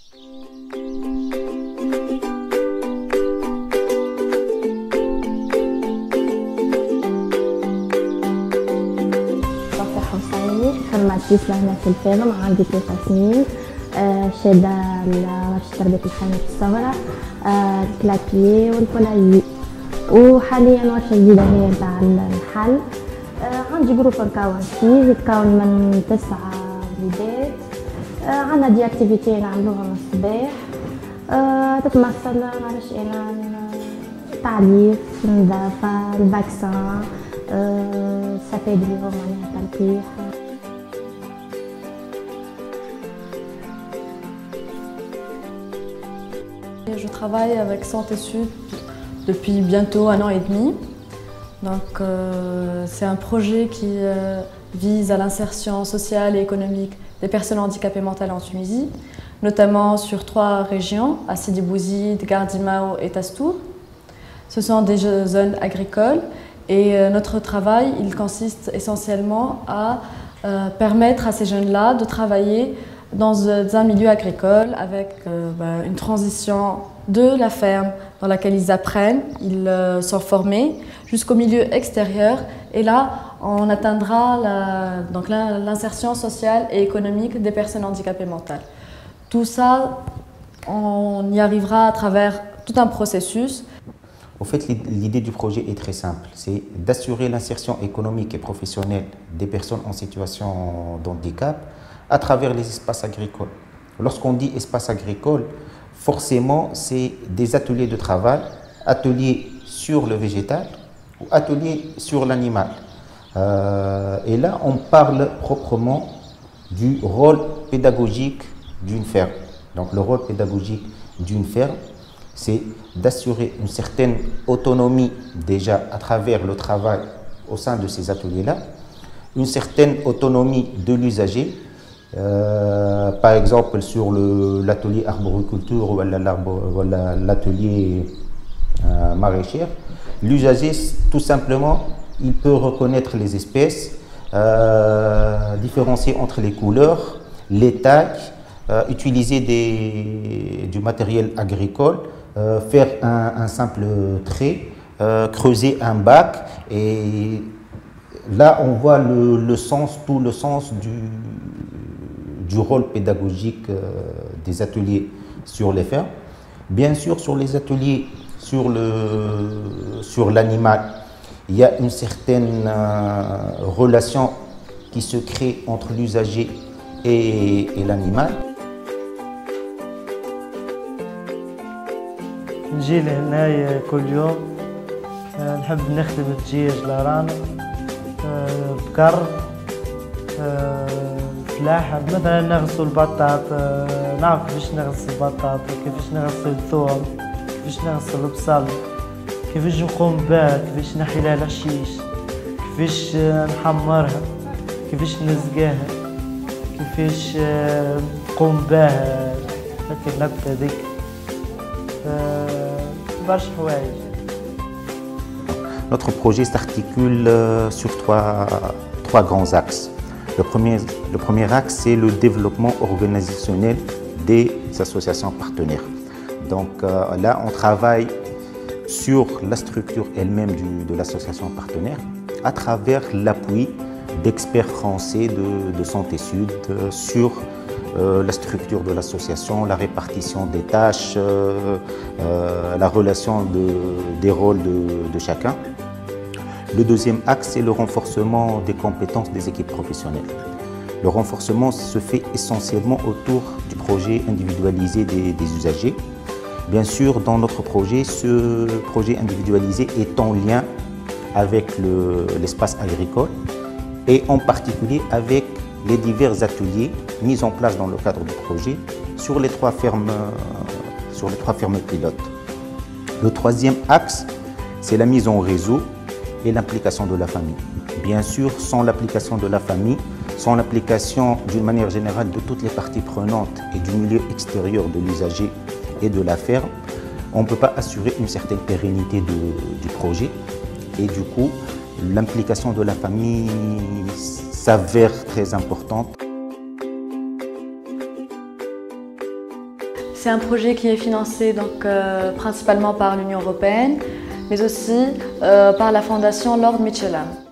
خدمت جيسلا هنا في الفيلم، عندي 3 سنين. شادة ورشة تربية الحيوانات الصغرى، الكلاكيي والبولايي، وحاليا ورشة جديدة هي نتاع النحل. عندي جروب نكون فيه يتكون من 9 وليدات. عندنا دي اكتيفيتي نعملوهم الصباح، تتمثل معرفش انا تعليف، النظافة، الفاكسان، السفاد اللي هو معناها تلقيح. Je travaille avec Santé Sud depuis bientôt 1 an et demi. Donc, c'est un projet qui vise à l'insertion sociale et économique des personnes handicapées mentales en Tunisie, notamment sur 3 régions, à Sidi Bouzid, Gardimao et Tastour. Ce sont des zones agricoles et notre travail il consiste essentiellement à permettre à ces jeunes-là de travailler dans un milieu agricole avec une transition de la ferme dans laquelle ils apprennent, ils sont formés, jusqu'au milieu extérieur. Et là, on atteindra l'insertion sociale et économique des personnes handicapées mentales. Tout ça, on y arrivera à travers tout un processus. En fait, l'idée du projet est très simple, c'est d'assurer l'insertion économique et professionnelle des personnes en situation de handicap à travers les espaces agricoles. Lorsqu'on dit espace agricole, forcément, c'est des ateliers de travail, ateliers sur le végétal ou ateliers sur l'animal. Et là, on parle proprement du rôle pédagogique d'une ferme. Donc, le rôle pédagogique d'une ferme, c'est d'assurer une certaine autonomie déjà à travers le travail au sein de ces ateliers-là, une certaine autonomie de l'usager. Par exemple, sur l'atelier arboriculture ou l'atelier maraîchère, l'usager, tout simplement, il peut reconnaître les espèces, différencier entre les couleurs, les tailles, utiliser du matériel agricole, faire un simple trait, creuser un bac, et là on voit tout le sens du rôle pédagogique des ateliers sur les fermes. Bien sûr, sur les ateliers sur l'animal, il y a une certaine relation qui se crée entre l'usager et l'animal. نجي لهنايا كل يوم، نحب نخدم الدجاج لارانا، بقر، فلاحة. مثلا نغسل البطاط، نعرف كيفاش نغسل البطاط، كيفاش نغسل الثوم، كيفاش نغسل البصل، كيفاش نقوم بها، كيفاش نحي لها الحشيش، كيفاش نحمرها، كيفاش نسقاها، كيفاش نقوم بها هكا النبتة هذيك. Notre projet s'articule sur trois grands axes. Le premier axe, c'est le développement organisationnel des associations partenaires. Donc là, on travaille sur la structure elle-même de l'association partenaire à travers l'appui d'experts français de Santé Sud sur la structure de l'association, la répartition des tâches, la relation des rôles de chacun. Le deuxième axe, c'est le renforcement des compétences des équipes professionnelles. Le renforcement se fait essentiellement autour du projet individualisé des usagers. Bien sûr, dans notre projet, ce projet individualisé est en lien avec l'espace agricole et en particulier avec les divers ateliers mis en place dans le cadre du projet sur les 3 fermes pilotes. Le troisième axe, c'est la mise en réseau et l'implication de la famille. Bien sûr, sans l'application de la famille, sans l'application d'une manière générale de toutes les parties prenantes et du milieu extérieur de l'usager et de la ferme, on ne peut pas assurer une certaine pérennité du projet. Et du coup, l'implication de la famille s'avère très importante. C'est un projet qui est financé donc, principalement par l'Union européenne, mais aussi par la fondation Lord Mitchellam.